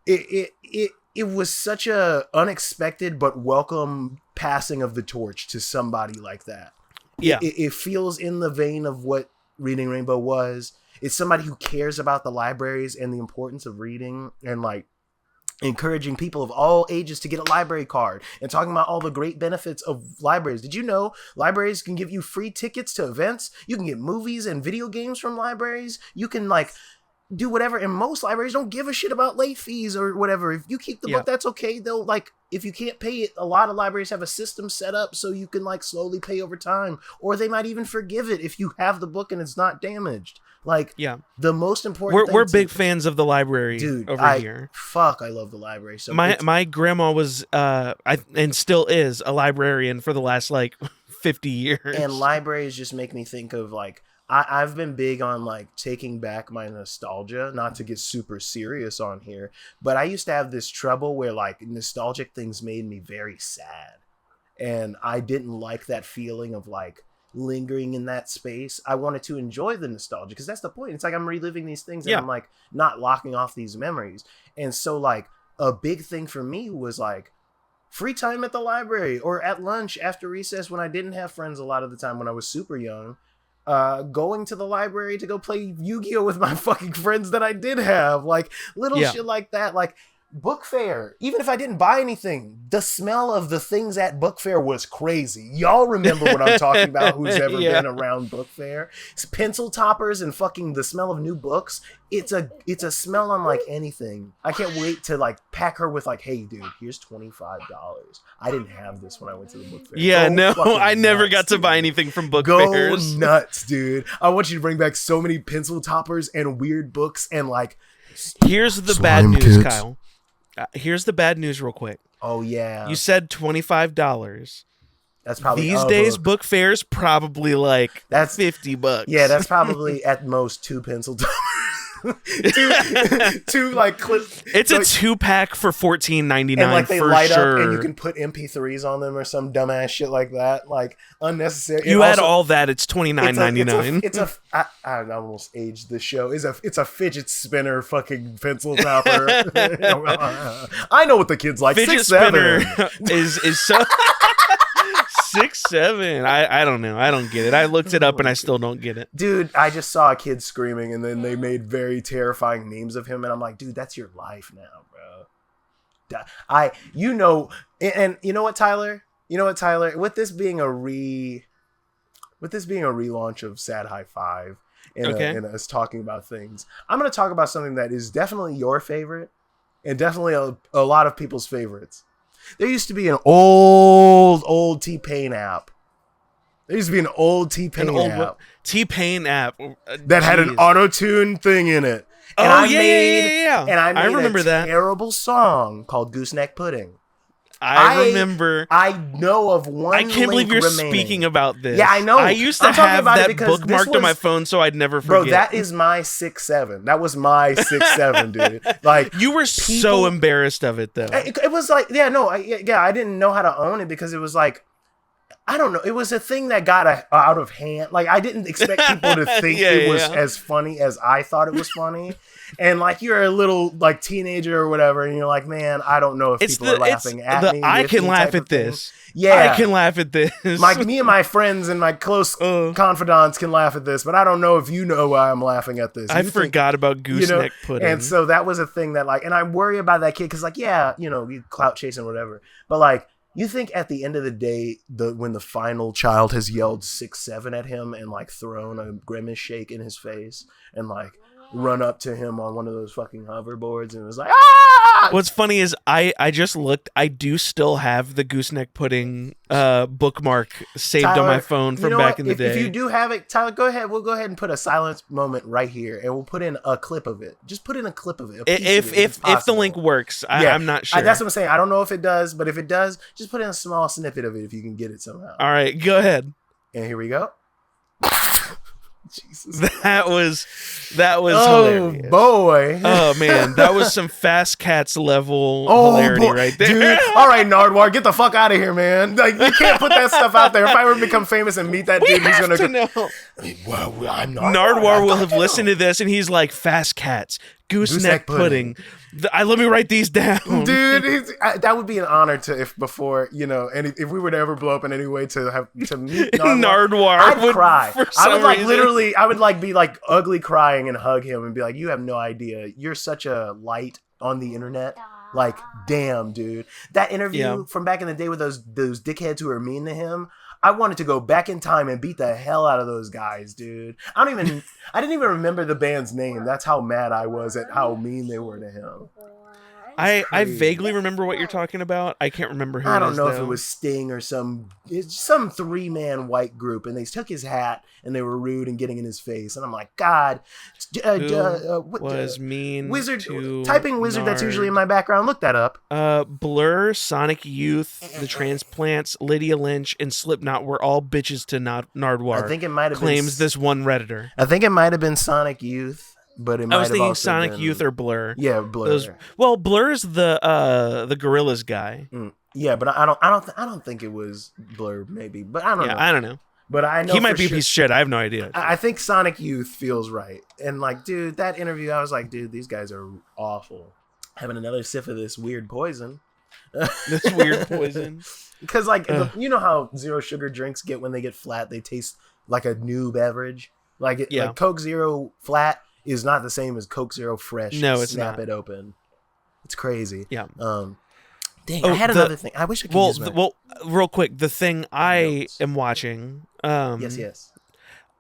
it was such a unexpected but welcome passing of the torch to somebody like that. Yeah. It feels in the vein of what Reading Rainbow was. It's somebody who cares about the libraries and the importance of reading, and like encouraging people of all ages to get a library card, and talking about all the great benefits of libraries. Did you know libraries can give you free tickets to events? You can get movies and video games from libraries. You can like do whatever, and most libraries don't give a shit about late fees or whatever. If you keep the book, that's okay. They'll like, if you can't pay it, a lot of libraries have a system set up so you can like slowly pay over time, or they might even forgive it if you have the book and it's not damaged. Like, the most important we're big fans of the library, dude, over here. Fuck, I love the library. So my grandma was and still is a librarian for the last like 50 years. And libraries just make me think of like, I've been big on like taking back my nostalgia, not to get super serious on here, but I used to have this trouble where like nostalgic things made me very sad, and I didn't like that feeling of like lingering in that space. I wanted to enjoy the nostalgia because that's the point. It's like I'm reliving these things and I'm like not locking off these memories. And so like a big thing for me was like free time at the library or at lunch after recess when I didn't have friends a lot of the time when I was super young. Going to the library to go play Yu-Gi-Oh with my fucking friends that I did have, like little shit like that. Like book fair, even if I didn't buy anything, the smell of the things at book fair was crazy. Y'all remember what I'm talking about, who's ever been around book fair. It's pencil toppers and fucking the smell of new books. It's a smell unlike anything. I can't wait to like pack her with like, hey dude, here's $25. I didn't have this when I went to the book fair. Yeah, no, I never got to buy anything from book fairs. Go nuts, dude. I want you to bring back so many pencil toppers and weird books and like. Here's the bad news, Kyle. Here's the bad news real quick. Oh, yeah. You said $25. That's probably... These days, book fairs probably like that's $50. Yeah, that's probably at most 2 pencil toppers. two like clips. It's like, a 2-pack for $14.99 and like they for light sure. up and you can put MP3s on them or some dumbass shit like that. Like unnecessary. You add all that, it's $29.99. It's a I almost aged the show. It's a fidget spinner fucking pencil topper. I know what the kids like. Fidget 6'7" spinner is so 6'7". I don't know. I don't get it. I looked it up and I still don't get it. Dude, I just saw a kid screaming and then they made very terrifying memes of him and I'm like, dude, that's your life now, bro. And you know what, Tyler? With this being a relaunch of Sad High Five and us talking about things, I'm going to talk about something that is definitely your favorite and definitely a lot of people's favorites. There used to be an old T-Pain app. T-Pain app that had an auto-tune thing in it. And yeah. And I remember that terrible song called Gooseneck Pudding. I remember. I know of one. I can't believe you're remaining. Speaking about this. Yeah, I know. I used to have that bookmarked on my phone, so I'd never forget. Bro, that is my 6'7". That was my 6'7", dude. Like you were so embarrassed of it, though. It was like, I didn't know how to own it because it was like, I don't know. It was a thing that got out of hand. Like I didn't expect people to think it was as funny as I thought it was funny. And like you're a little like teenager or whatever, and you're like, man, I don't know if people are laughing at me. I can laugh at this. Yeah, I can laugh at this. Me and my friends and my close confidants can laugh at this, but I don't know if you know why I'm laughing at this. I forgot about gooseneck pudding, and so that was a thing that like, and I worry about that kid because like, you clout chasing whatever, but like. You think at the end of the day, when the final child has yelled 6'7" at him and like thrown a grimace shake in his face and like run up to him on one of those fucking hoverboards and was like, ah! What's funny is I just looked. I do still have the gooseneck pudding bookmark saved Tyler, on my phone from back in the day. If you do have it, Tyler, go ahead. We'll go ahead and put a silence moment right here, and we'll put in a clip of it. Just put in a clip of it. If the link works, I'm not sure. That's what I'm saying. I don't know if it does, but if it does, just put in a small snippet of it if you can get it somehow. All right, go ahead. And here we go. Jesus. That was hilarious. Oh boy. Oh man, that was some Fast Cats level hilarity right there. Dude. All right, Nardwar, get the fuck out of here, man. Like you can't put that stuff out there. If I ever become famous and meet that dude, he's gonna know. Well, I'm Nardwar will have listened to this and he's like, Fast Cats, gooseneck pudding. Let me write these down, dude. That would be an honor to if we were to ever blow up in any way to meet Nardwar. I'd cry. I would like literally. I would like be like ugly crying and hug him and be like, "You have no idea. You're such a light on the internet. Like, damn, dude. That interview from back in the day with those dickheads who were mean to him." I wanted to go back in time and beat the hell out of those guys, dude. I didn't even remember the band's name. That's how mad I was at how mean they were to him. I vaguely remember what you're talking about. I can't remember who. I don't know if it was Sting or some 3-man white group, and they took his hat and they were rude and getting in his face, and I'm like, God, was mean wizard to typing wizard Nard. That's usually in my background. Look that up. Blur, Sonic Youth, The Transplants, Lydia Lynch, and Slipknot were all bitches to Nardwar. I think it might have claims this one Redditor. I think it might have been Sonic Youth. But it might I was have thinking also Sonic been... Youth or Blur. Yeah, Blur. Blur's the Gorillaz guy. Yeah, but I don't think it was Blur. Maybe, but I don't know. I don't know. But I know he might be a piece of shit. I have no idea. I think Sonic Youth feels right. And like, dude, that interview, I was like, dude, these guys are awful. Having another sip of this weird poison. This weird poison. Because like you know how zero sugar drinks get when they get flat, they taste like a new beverage. Like like Coke Zero flat is not the same as Coke Zero fresh. No, it's Snap not. it open. It's crazy. Yeah. Dang, I had another thing. I wish I could use my... Well, real quick, the thing I am watching. Yes.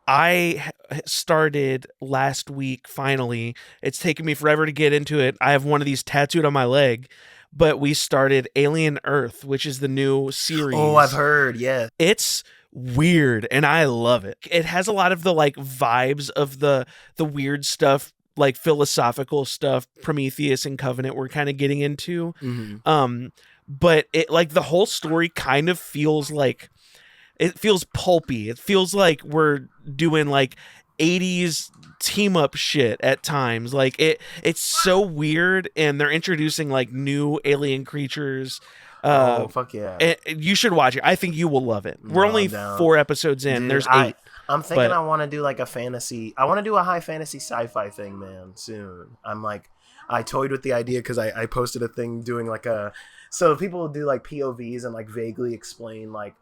I started last week, finally. It's taken me forever to get into it. I have one of these tattooed on my leg, but we started Alien Earth, which is the new series. Oh, I've heard, yeah. It's weird, and I love it. It has a lot of the like vibes of the weird stuff, like philosophical stuff Prometheus and Covenant we're kind of getting into. But it like the whole story kind of feels like it feels pulpy. It feels like we're doing like 80s team up shit at times. Like it's so weird, and they're introducing like new alien creatures. Oh fuck yeah. You should watch it. I think you will love it. We're only 4 episodes in. Dude, there's 8. I'm thinking I want to do like a fantasy. I want to do a high fantasy sci-fi thing, man, soon. I'm like, I toyed with the idea because I posted a thing doing like so people do like POVs and like vaguely explain like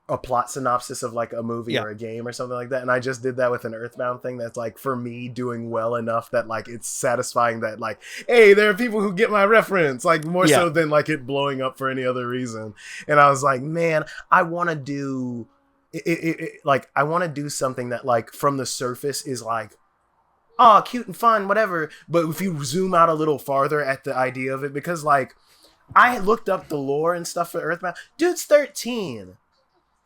a plot synopsis of like a movie or a game or something like that. And I just did that with an Earthbound thing that's like for me doing well enough that like it's satisfying that like, hey, there are people who get my reference, like more so than like it blowing up for any other reason. And I was like, man, I want to do like I want to do something that like from the surface is like, oh, cute and fun, whatever. But if you zoom out a little farther at the idea of it, because like I looked up the lore and stuff for Earthbound, dude's 13.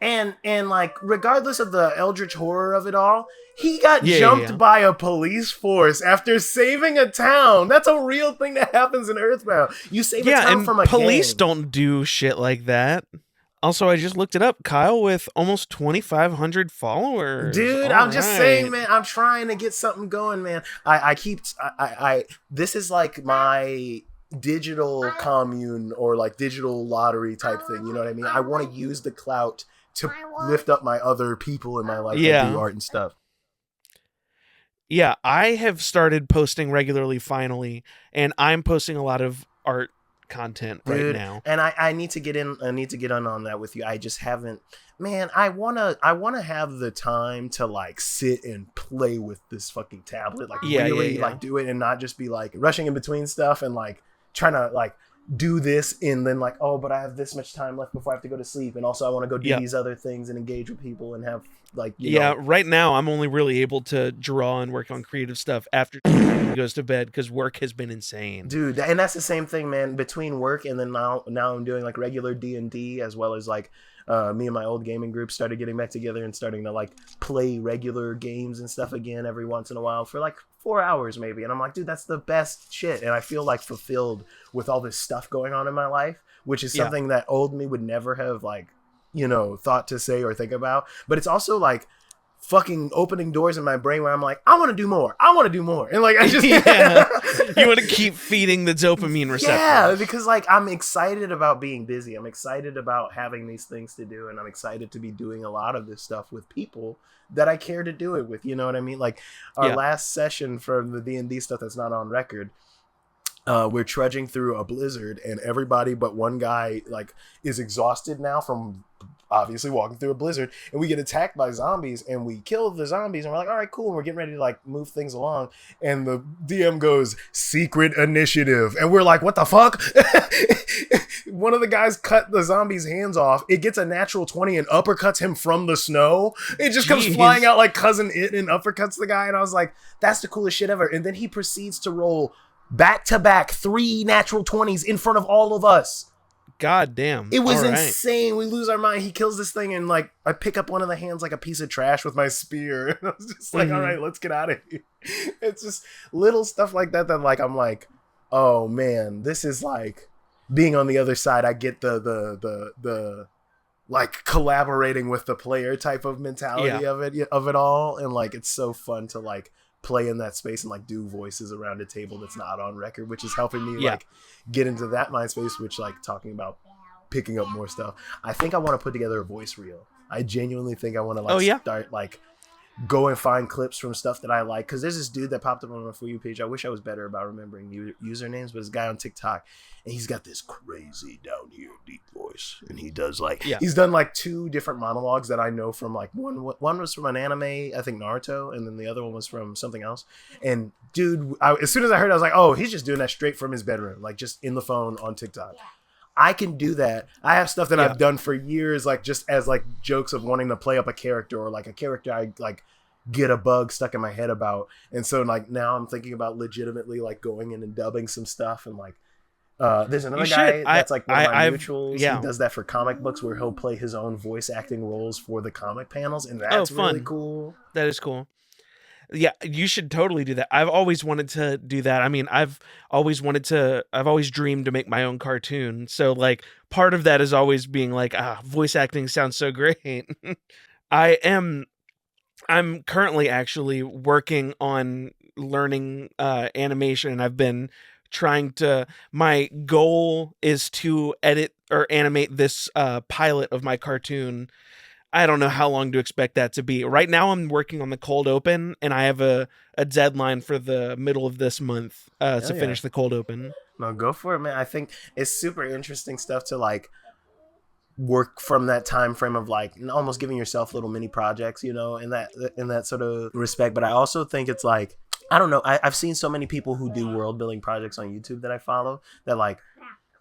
And like, regardless of the eldritch horror of it all, he got jumped by a police force after saving a town. That's a real thing that happens in Earthbound. You save a town from a police gang. Don't do shit like that. Also, I just looked it up. Kyle with almost 2,500 followers. Dude, I'm just saying, man. I'm trying to get something going, man. I this is like my digital commune or like digital lottery type thing. You know what I mean? I want to use the clout to lift up my other people in my life that do art and stuff. Yeah, I have started posting regularly finally, and I'm posting a lot of art content right now. And I need to get in. I need to get on that with you. I just haven't. Man, I wanna have the time to like sit and play with this fucking tablet, like really like do it and not just be like rushing in between stuff and like trying to like do this and then like, oh, but I have this much time left before I have to go to sleep, and also I want to go do these other things and engage with people and have like you know. Right now I'm only really able to draw and work on creative stuff after he goes to bed because work has been insane, dude. And that's the same thing, man, between work and then now I'm doing like regular D&D as well as like me and my old gaming group started getting back together and starting to like play regular games and stuff again every once in a while for like 4 hours maybe. And I'm like, dude, that's the best shit. And I feel like fulfilled with all this stuff going on in my life, which is something that old me would never have like, you know, thought to say or think about. But it's also like fucking opening doors in my brain where I'm like, I want to do more. And like, I just, you want to keep feeding the dopamine receptor. Yeah, because like, I'm excited about being busy. I'm excited about having these things to do. And I'm excited to be doing a lot of this stuff with people that I care to do it with. You know what I mean? Like our last session for the D&D stuff that's not on record, we're trudging through a blizzard and everybody but one guy like is exhausted now from obviously walking through a blizzard, and we get attacked by zombies and we kill the zombies and we're like, all right, cool. And we're getting ready to like move things along. And the DM goes, secret initiative. And we're like, what the fuck? One of the guys cut the zombie's hands off. It gets a natural 20 and uppercuts him from the snow. It just comes flying out like Cousin It and uppercuts the guy. And I was like, that's the coolest shit ever. And then he proceeds to roll back to back 3 natural 20s in front of all of us. God damn. It was insane. We lose our mind. He kills this thing and like I pick up one of the hands like a piece of trash with my spear. And I was just like, all right, let's get out of here. It's just little stuff like that like I'm like, oh man, this is like being on the other side. I get the like collaborating with the player type of mentality of it all. And like it's so fun to like play in that space and like do voices around a table that's not on record, which is helping me like get into that mind space, which like talking about picking up more stuff. I think I want to put together a voice reel. I genuinely think I want to like start like go and find clips from stuff that I like. Because there's this dude that popped up on my For You page. I wish I was better about remembering usernames, but this guy on TikTok, and he's got this crazy down here deep voice, and he does like he's done like 2 different monologues that I know from, like one was from an anime, I think Naruto, and then the other one was from something else. And dude, as soon as I heard it, I was like, oh, he's just doing that straight from his bedroom, like just in the phone on TikTok. I can do that. I have stuff that I've done for years, like just as like jokes of wanting to play up a character, or like a character I like get a bug stuck in my head about. And so like now I'm thinking about legitimately like going in and dubbing some stuff. And like there's another guy that's like one of my mutuals. He does that for comic books, where he'll play his own voice acting roles for the comic panels, and that's really cool. That is cool. Yeah, you should totally do that. I've always wanted to do that. I mean, I've always dreamed to make my own cartoon. So like part of that is always being like, voice acting sounds so great. I'm currently actually working on learning animation, and I've been my goal is to edit or animate this pilot of my cartoon. I don't know how long to expect that to be. Right now I'm working on the cold open, and I have a deadline for the middle of this month to finish the cold open. No, go for it, man. I think it's super interesting stuff to like work from that time frame of like almost giving yourself little mini projects, you know, in that sort of respect. But I also think it's like, I don't know, I've seen so many people who do world building projects on YouTube that I follow that like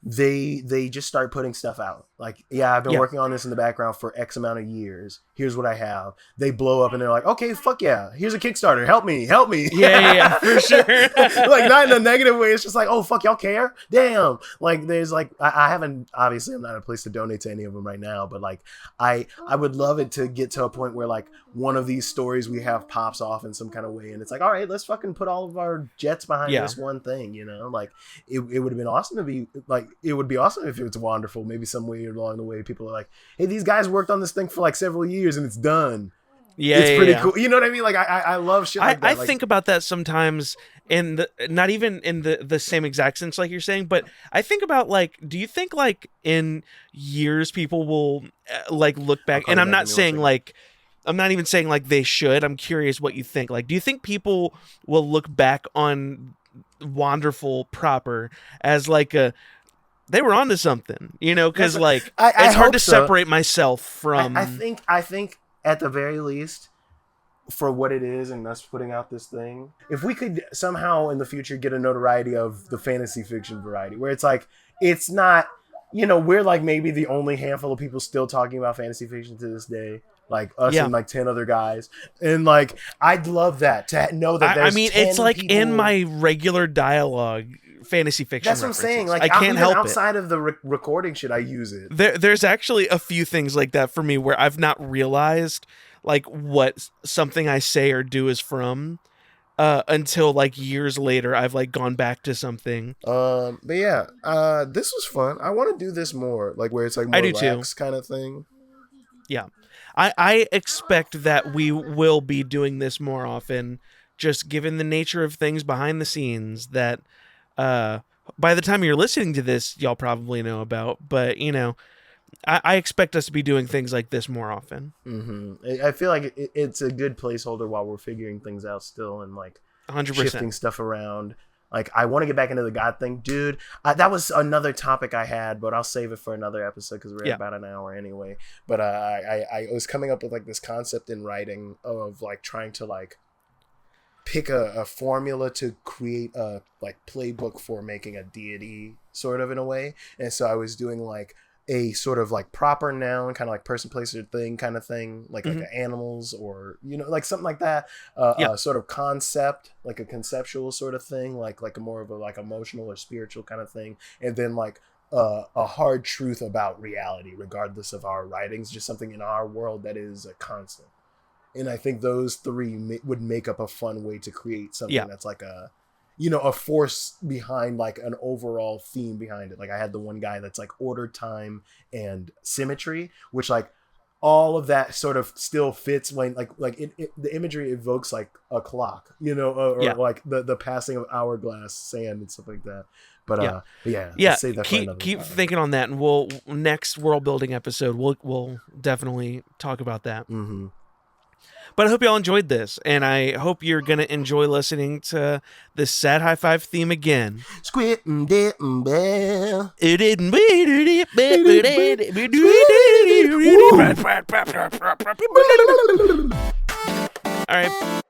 they just start putting stuff out. Like, I've been working on this in the background for X amount of years. Here's what I have. They blow up and they're like, okay, fuck yeah. Here's a Kickstarter. Help me. Yeah, for sure. Like, not in a negative way. It's just like, oh, fuck, y'all care? Damn. Like, there's like, I haven't, obviously I'm not in a place to donate to any of them right now, but like, I would love it to get to a point where like one of these stories we have pops off in some kind of way. And it's like, all right, let's fucking put all of our jets behind this one thing, you know? Like, it would have been awesome to be like, it would be awesome if it was Wanderful. Maybe some way along the way people are like, hey, these guys worked on this thing for like several years and it's done. It's pretty cool. You know what I mean? Like I love shit like that. I think about that sometimes not even in the same exact sense like you're saying, but I think about like, do you think like in years people will like look back, and I'm not even saying like they should. I'm curious what you think. Like, do you think people will look back on Wanderful proper as like they were onto something, you know, because like it's hard to separate myself from. I think at the very least, for what it is and us putting out this thing, if we could somehow in the future get a notoriety of the fantasy fiction variety, where it's like it's not, you know, we're like maybe the only handful of people still talking about fantasy fiction to this day. Like us and like 10 other guys. And like, I'd love that to know that there's 10 it's like people. In my regular dialogue, fantasy fiction. That's what I'm saying. Like, I can't help outside of the recording shit, I use it. There's actually a few things like that for me where I've not realized like what something I say or do is from until like years later I've like gone back to something. But yeah, this was fun. I want to do this more, like where it's like more relaxed kind of thing. Yeah. I expect that we will be doing this more often, just given the nature of things behind the scenes that by the time you're listening to this, y'all probably know about. But, you know, I expect us to be doing things like this more often. Mm-hmm. I feel like it's a good placeholder while we're figuring things out still and like 100%. Shifting stuff around. Like, I want to get back into the God thing. Dude, that was another topic I had, but I'll save it for another episode because we're at about an hour anyway. But I was coming up with, like, this concept in writing of, like, trying to, like, pick a formula to create a, like, playbook for making a deity, sort of, in a way. And so I was doing, like, a sort of like proper noun, kind of like person, place, or thing kind of thing, like like animals or, you know, like something like that. Sort of concept, like a conceptual sort of thing, like a more of a like emotional or spiritual kind of thing, and then like a hard truth about reality, regardless of our writings, just something in our world that is a constant. And I think those three would make up a fun way to create something that's like a, you know, a force behind like an overall theme behind it. Like I had the one guy that's like order, time, and symmetry, which like all of that sort of still fits when like the imagery evokes like a clock, you know, or like the passing of hourglass sand and stuff like that. But save that keep thinking on that, and we'll next world building episode we'll definitely talk about that. But I hope y'all enjoyed this, and I hope you're going to enjoy listening to this sad high five theme again. Squid and dip and bell. It didn't. All right.